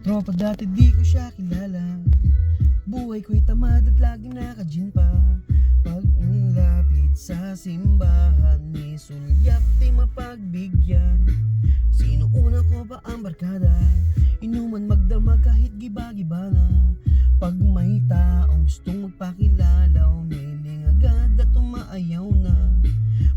Tropa dati di ko siya kilala. Buhay ko'y tamad at laging naka-gym pa. Pag lapit sa simbahan, may sulyap di mapagbigyan. Sino una ko ba ang barkada? Inuman magdamag kahit giba-giba na. Pag may taong gustong magpakilala, umiling agad at umaayaw na.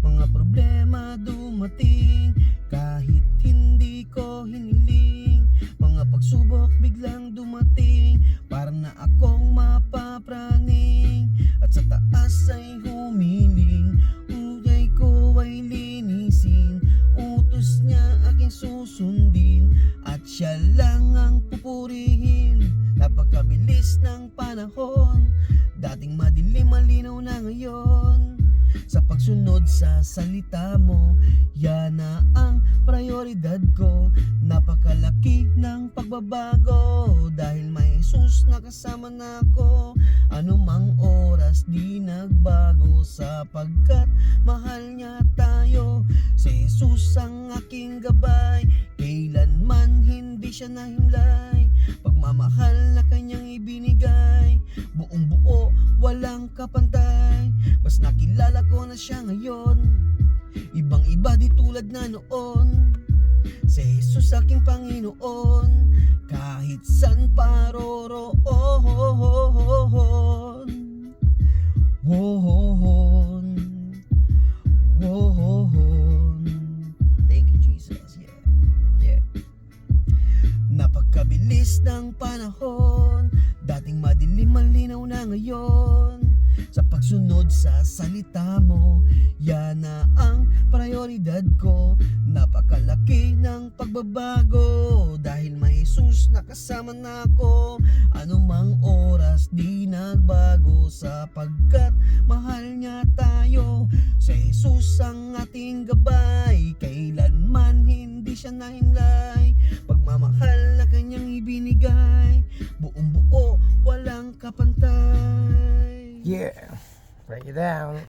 Mga problema dumating kahit hindi ko hiniling. Mga pagsubok biglang dumating para na akong mapapraning. At sa taas ay humiling, ugay ko ay linisin. Utos niya aking susundin at siya lang ang pupurihin. Napakabilis ng panahon, dating madilim malinaw na ngayon. Sa pagsunod sa salita mo, yan na ang prioridad ko. Napakalaki ng pagbabago dahil may Jesus na kasama na ako. Anumang oras di nagbago sapagkat mahal niya tayo. Si Jesus ang aking gabay, kailanman hindi siya nahimlay. Pagmamahal na kanyang ibinigay, buong buo, walang kapantay. Mas nakilala ko na siya ngayon, ibang iba di tulad na noon. Si Jesus aking Panginoon, kahit san paroroon. Wohon, wohon. Thank you Jesus, yeah, yeah. Napagkabilis ng panahon, dating madilim malinaw na ngayon. Sa pagsunod sa salita mo, yan na ang prioridad ko. Napakalaki ng pagbabago dahil may Jesus na kasama na ako. Anumang oras di nagbago sapagkat mahal niya tayo. Si Jesus ang ating gabay, kailanman hindi siya nahimlay. Pagmamahal na kanyang ibinigay, buong buo, walang kapantay. Yeah, break it down.